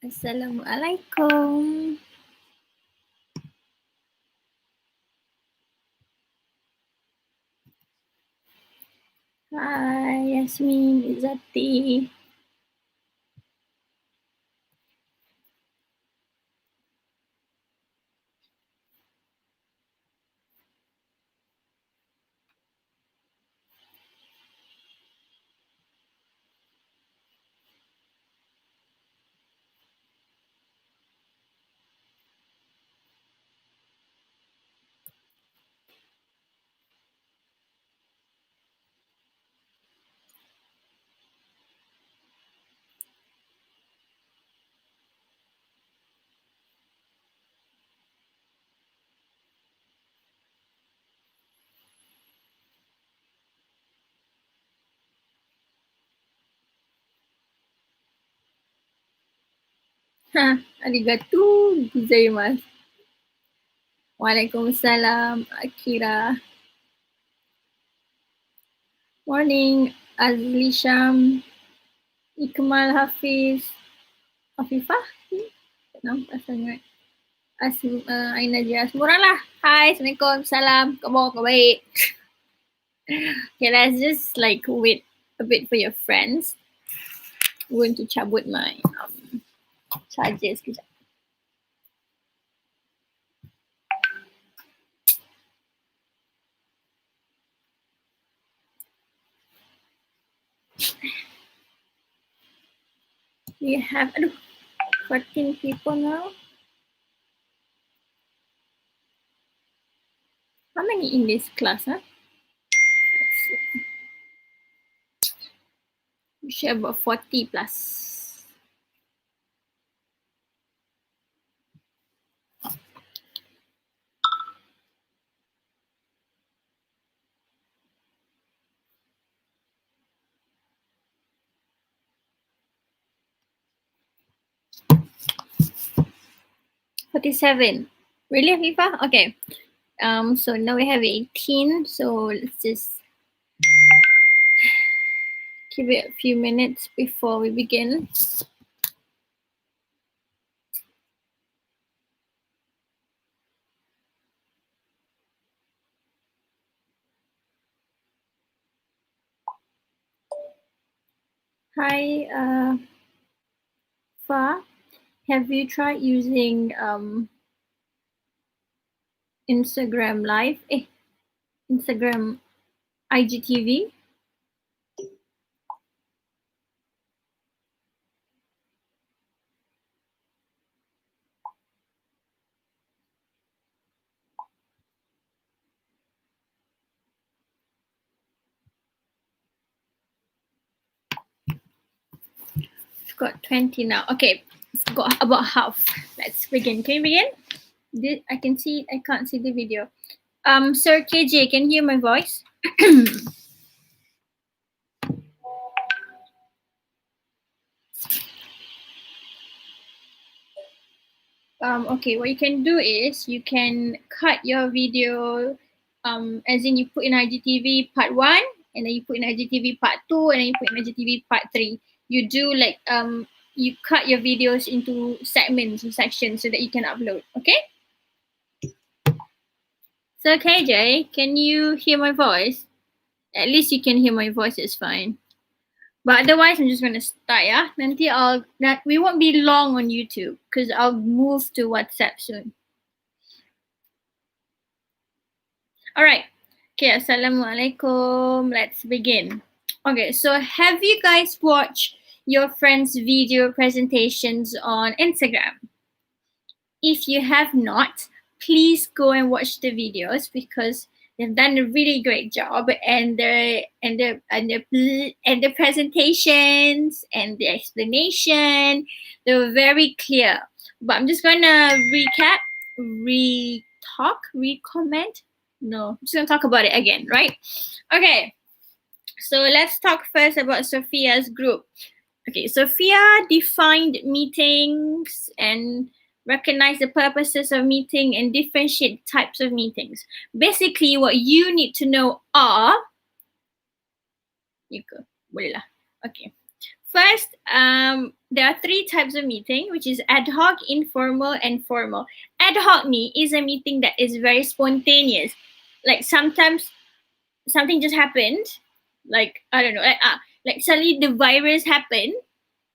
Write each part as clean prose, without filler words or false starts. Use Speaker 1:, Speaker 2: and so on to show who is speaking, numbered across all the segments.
Speaker 1: Assalamualaikum. Hi, Yasmin, Izzati. Arigato gozaimasu. Waalaikumsalam, Akira. Morning, Azli Sham, Ikmal Hafiz, Afifah. Nampak sangat. Aina Jia. Semua orang lah. Hai, Assalamualaikum, salam. Khabar baik. Okay, let's just like wait a bit for your friends. I'm going to cabut my charger sekejap. We have 14 people now. How many in this class, huh? Let's see. We should have about 40 plus. $47. Really, Afifa? Okay. So now we have 18. So let's just give it a few minutes before we begin. Hi, Fa. Have you tried using Instagram Live? Instagram IGTV? It's got 20 now. Okay, it's got about half. Let's begin. Can you begin? I can see, I can't see the video. Sir KJ, can you hear my voice? Okay, what you can do is you can cut your video, as in you put in IGTV part 1, and then you put in IGTV part 2, and then you put in IGTV part 3. You do like, you cut your videos into segments or sections so that you can upload, okay? So KJ, can you hear my voice? At least you can hear my voice, it's fine. But otherwise, I'm just gonna start, yeah? Nanti we won't be long on YouTube because I'll move to WhatsApp soon. All right. Okay, Assalamualaikum. Let's begin. Okay, so have you guys watched your friends' video presentations on Instagram? If you have not, please go and watch the videos because they've done a really great job, and the presentations and the explanation, they were very clear. But I'm just gonna recap, re-comment. No, I'm just gonna talk about it again, right? Okay. So let's talk first about Sophia's group. Okay, Sophia defined meetings and recognize the purposes of meeting and differentiate types of meetings. Basically, what you need to know are, boleh lah. Okay. First, there are three types of meeting, which is ad hoc, informal, and formal. Ad hoc ni is a meeting that is very spontaneous. Like sometimes something just happened, like I don't know, like suddenly the virus happened,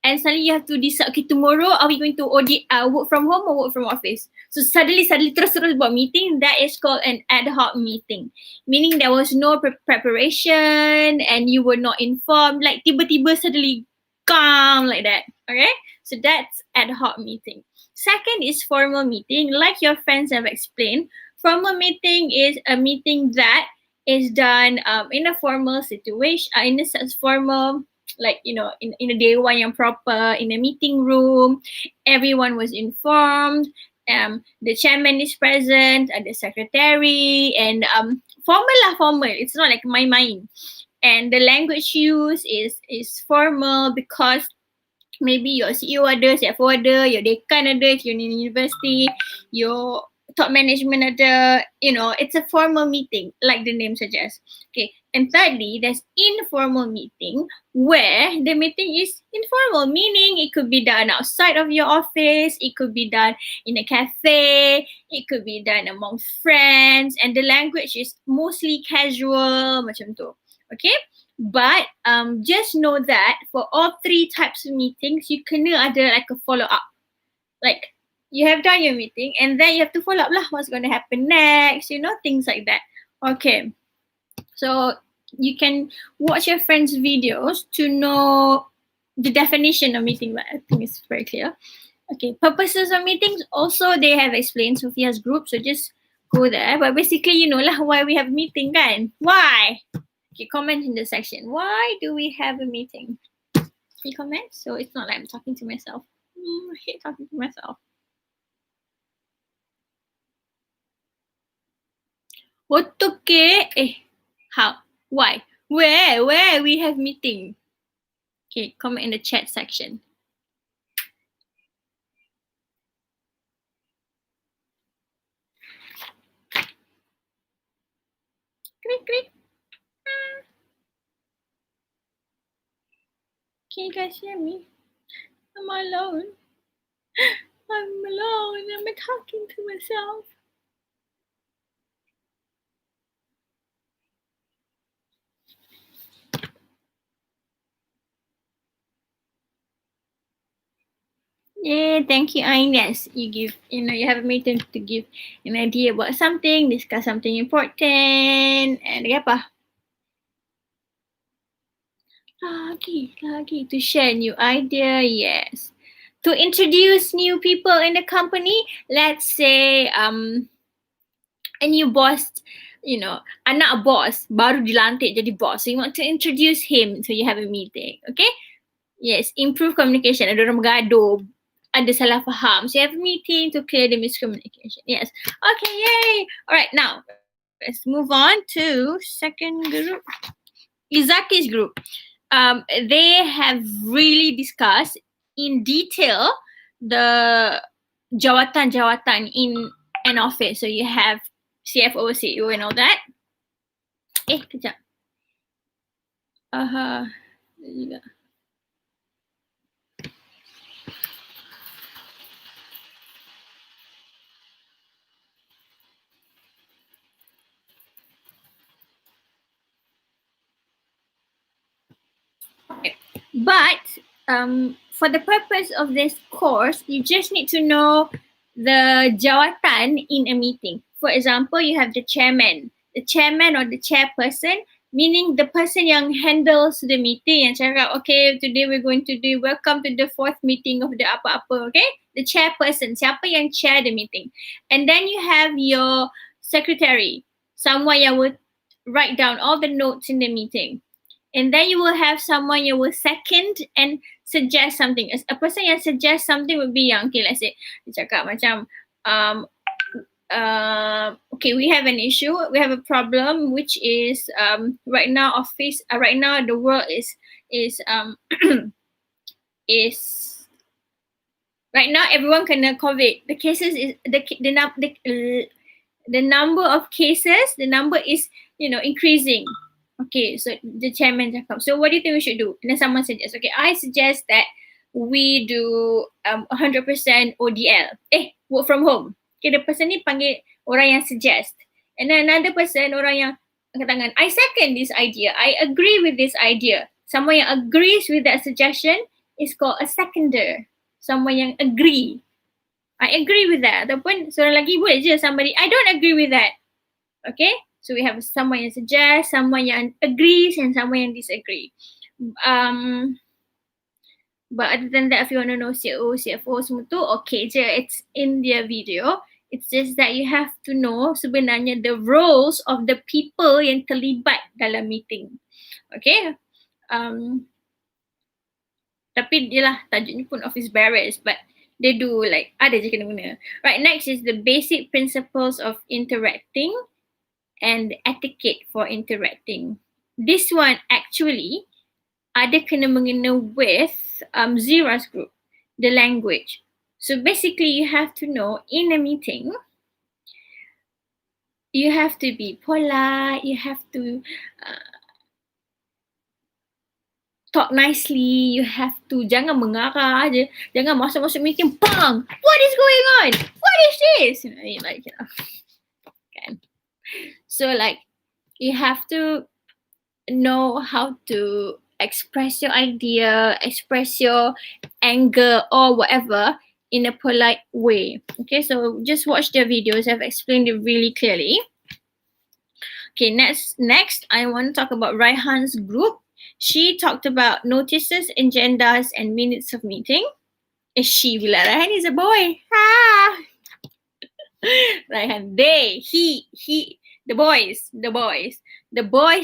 Speaker 1: and suddenly you have to decide, okay, tomorrow are we going to work from home or work from office? So suddenly terus buat meeting. That is called an ad hoc meeting, meaning there was no preparation and you were not informed. Like tiba-tiba suddenly calm like that. Okay, so that's ad hoc meeting. Second is formal meeting. Like your friends have explained, formal meeting is a meeting that is done in a formal situation, in a formal, like in a day one yang proper, in a meeting room, everyone was informed, the chairman is present, the secretary, and formal, it's not like my mind. And the language used is formal because maybe your CEO ada, CFO ada, your dekan ada if you're in university, your top management ada, it's a formal meeting, like the name suggests. Okay, and thirdly, there's informal meeting where the meeting is informal, meaning it could be done outside of your office, it could be done in a cafe, it could be done among friends, and the language is mostly casual, macam tu. Okay, but just know that for all three types of meetings, you kena ada like a follow up. Like you have done your meeting and then you have to follow up lah what's going to happen next, things like that. Okay, so you can watch your friends' videos to know the definition of meeting, but I think it's very clear. Okay, purposes of meetings also they have explained Sophia's group, so just go there. But basically, you know lah why we have meeting kan? Why? Okay, comment in the section. Why do we have a meeting? Can you comment? So it's not like I'm talking to myself. I hate talking to myself. How? Why? Where we have meeting? Okay, comment in the chat section. Click. Can you guys hear me? I'm alone. I'm alone. I'm talking to myself. Yeah, thank you, Ain. Yes, you have a meeting to give an idea about something, discuss something important, and apa? Lagi to share new idea, yes. To introduce new people in the company, let's say a new boss, anak boss baru dilantik jadi boss. So you want to introduce him, so you have a meeting, okay? Yes, improve communication. Ada orang bergaduh, ada salah faham. So you have a meeting to clear the miscommunication. Yes. Okay, yay. All right, now let's move on to second group. Izaki's group. They have really discussed in detail the jawatan in an office. So you have CFO, CEO, and all that. Kejap. But for the purpose of this course, you just need to know the jawatan in a meeting. For example, you have the chairman or the chairperson, meaning the person yang handles the meeting, yang cakap, okay, today we're going to do welcome to the fourth meeting of the apa-apa, okay? The chairperson, siapa yang chair the meeting. And then you have your secretary, someone yang will write down all the notes in the meeting. And then you will have someone you will second and suggest something. A person yang suggest something would be yang, okay, let's say, dia cakap macam, okay, we have an issue, we have a problem, which is right now the world is right now everyone kena COVID. The cases is the number of cases, the number is increasing. Okay, so the chairman cakap, so what do you think we should do? And then someone suggests, okay, I suggest that we do 100% ODL. Work from home. Okay, the person ni panggil orang yang suggest. And then another person, orang yang angkat tangan, I second this idea. I agree with this idea. Someone yang agrees with that suggestion is called a seconder. Someone yang agree. I agree with that. Ataupun seorang lagi boleh je somebody, I don't agree with that. Okay, so we have someone yang suggest, someone yang agrees, and someone yang disagree. But other than that, if you want to know CEO, CFO semua tu, okay je, it's in their video. It's just that you have to know sebenarnya the roles of the people yang terlibat dalam meeting. Okay, tapi yelah tajuknya pun office bearers, but they do like ada je kena guna. Right, next is the basic principles of interacting and etiquette for interacting. This one actually ada kena mengena with Zira's group, the language. So basically you have to know in a meeting, you have to be polite, you have to talk nicely, you have to jangan mengarah je, jangan masuk-masuk meeting, bang, what is going on? What is this? Okay. So like you have to know how to express your idea, express your anger or whatever in a polite way. Okay, so just watch their videos. I've explained it really clearly. Okay, next I want to talk about Raihan's group. She talked about notices, agendas, and minutes of meeting. She bila Raihan is a boy. Raihan, they, he, the boys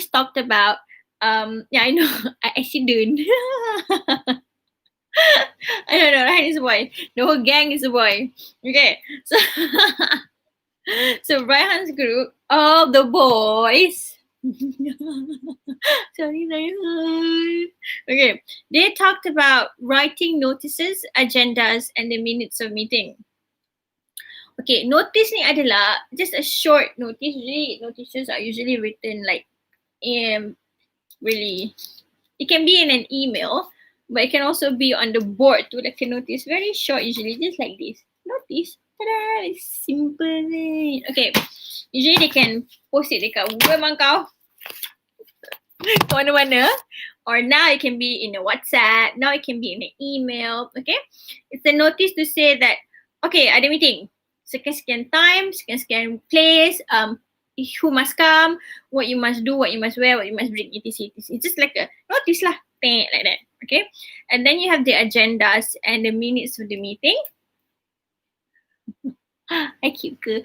Speaker 1: talked about yeah, I know, I accident. I don't know, Raihan is a boy. The whole gang is a boy. Okay, so so Raihan's group, all the boys. Sorry, Raihan. Okay, they talked about writing notices, agendas, and the minutes of meeting. Okay, notice ni adalah just a short notice. Usually, notices are usually written like really, it can be in an email, but it can also be on the board too, like a notice. Very short usually, just like this. Notice. Ta-da! It's simple. Okay, usually they can post it dekat memang kau mana-mana, or now it can be in a WhatsApp, now it can be in an email. Okay, it's a notice to say that okay, ada meeting, sekian time, sekian place, who must come, what you must do, what you must wear, what you must bring, etc. It's just like a notice lah, like that. Okay, and then you have the agendas and the minutes of the meeting. I cute ke?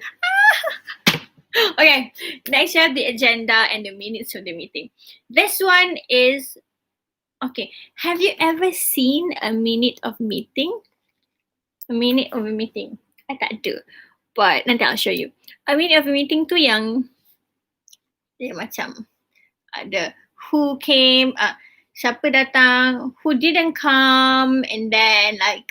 Speaker 1: Okay, next you have the agenda and the minutes of the meeting. This one is, okay, have you ever seen a minute of meeting? A minute of a meeting. I tak ada, but nanti I'll show you. A minute of a meeting tu yang dia macam ada who came, siapa datang, who didn't come, and then like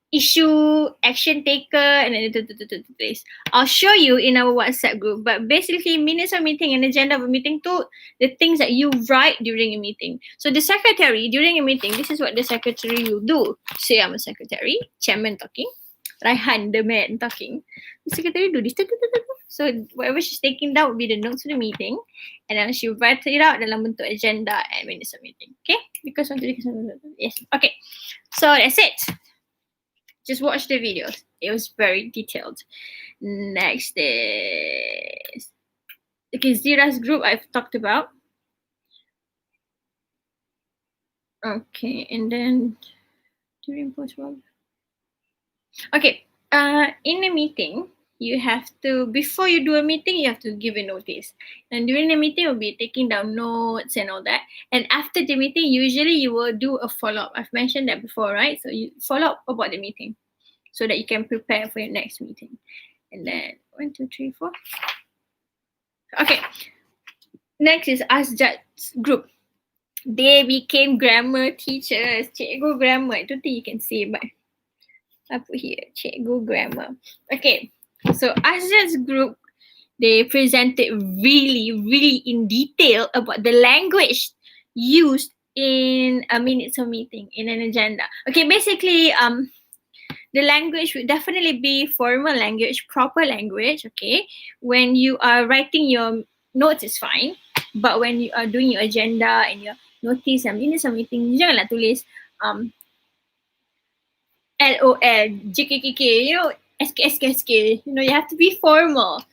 Speaker 1: issue, action taken, and then this. I'll show you in our WhatsApp group, but basically minutes of meeting and agenda of a meeting to the things that you write during a meeting. So the secretary during a meeting, this is what the secretary will do. Say I'm a secretary, chairman talking, Raihan the man talking. The secretary do this. So whatever she's taking down will be the notes of the meeting, and then she will write it out dalam bentuk agenda and minutes of meeting. Okay, because yes. Okay, so that's it. Just watch the videos. It was very detailed. Next is, okay, Zira's group I've talked about. Okay, and then during post-work. Okay, in a meeting, you have to, before you do a meeting, you have to give a notice. And during the meeting, you'll be taking down notes and all that. And after the meeting, usually you will do a follow-up. I've mentioned that before, right? So you follow up about the meeting so that you can prepare for your next meeting. And then 1, 2, 3, 4. Okay. Next is Asjad's group. They became grammar teachers. Cikgu grammar. I don't think you can see, but I put here, Cikgu grammar. Okay. So Asjad's group They presented really in detail about the language used in a minutes of meeting in an agenda. Okay, basically, the language would definitely be formal language, proper language. Okay, when you are writing your notes, is fine, but when you are doing your agenda and your notice and minutes of meeting, janganlah tulis LOL, JKKK, SK. You have to be formal.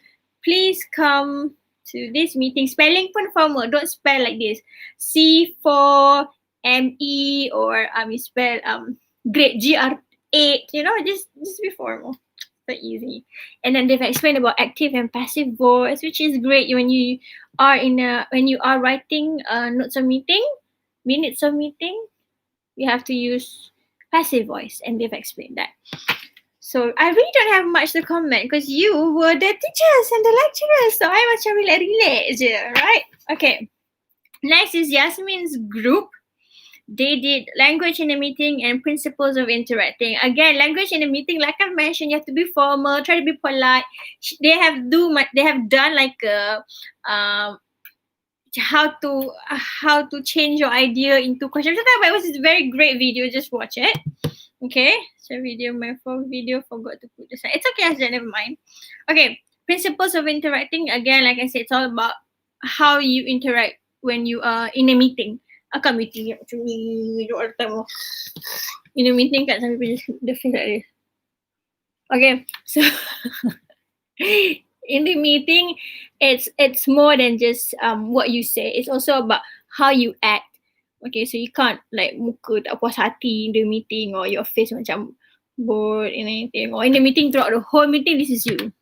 Speaker 1: Please come to this meeting. Spelling pun formal. Don't spell like this. C4ME or you spell grade GR8. Just be formal. So easy. And then they've explained about active and passive voice, which is great when you are writing minutes of meeting. You have to use passive voice, and they've explained that. So I really don't have much to comment because you were the teachers and the lecturers, so I macam relate je, right? Okay. Next is Yasmin's group. They did language in a meeting and principles of interacting. Again, language in a meeting, like I mentioned, you have to be formal, try to be polite. They have done like how to change your idea into questions. It was a very great video. Just watch it. Okay, so my phone video forgot to put this. It's okay, Asja, never mind. Okay, principles of interacting. Again, like I said, it's all about how you interact when you are in a meeting. Akan meeting actually all the time. In a meeting, kat some people just the face like this. Okay, so in the meeting, it's more than just what you say. It's also about how you act. Okay, so you can't like muka tak puas hati in the meeting or your face macam bored in anything. Or in the meeting, throughout the whole meeting, this is you.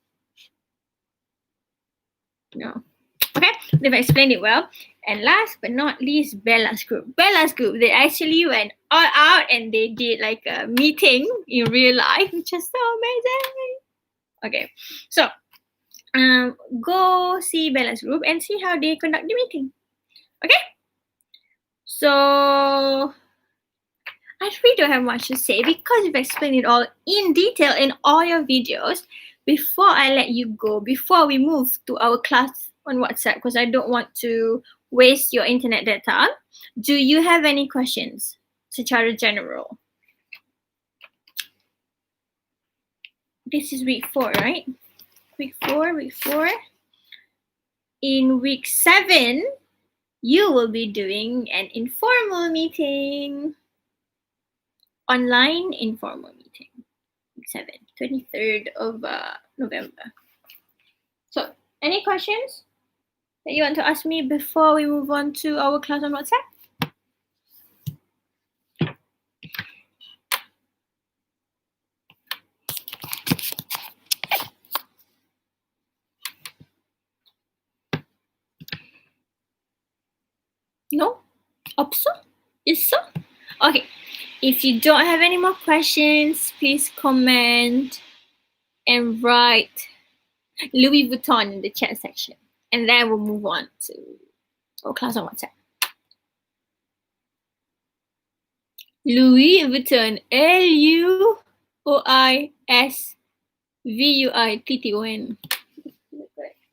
Speaker 1: No. Okay, they've explained it well. And last but not least, Bella's group. They actually went all out and they did like a meeting in real life, which is so amazing. Okay, so go see Bella's group and see how they conduct the meeting. Okay? So I really don't have much to say because you've explained it all in detail in all your videos. Before I let you go, before we move to our class on WhatsApp, because I don't want to waste your internet data, do you have any questions secara general? This is week 4, right? Week 4. In week 7, you will be doing an informal meeting. Online informal meeting. Week 7, 23rd of November. So, any questions that you want to ask me before we move on to our class on WhatsApp? No? Opso? Is so? Okay. If you don't have any more questions, please comment and write Louis Vuitton in the chat section. And then we'll move on to our class on WhatsApp. Louis Vuitton. LUOISVUITTON.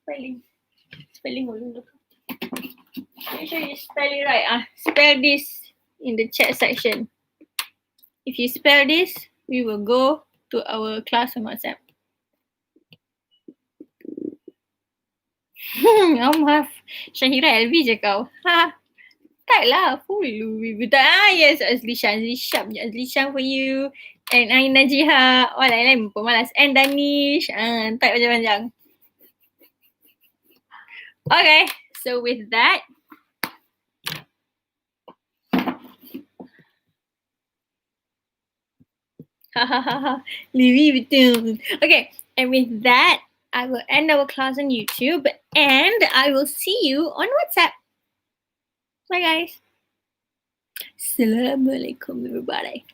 Speaker 1: Spelling. Make sure you spell it right. Spell this in the chat section. If you spell this, we will go to our class on WhatsApp. Syahira LV je kau. Taklah, full Louis Vuitton. Yes, Azlishan for you. And Aina Jiha. Lain-lain pemalas. And Danish. Type panjang-panjang. Okay, so with that, Louis Vuitton. Okay, and with that, I will end our class on YouTube and I will see you on WhatsApp. Bye guys. Assalamualaikum everybody.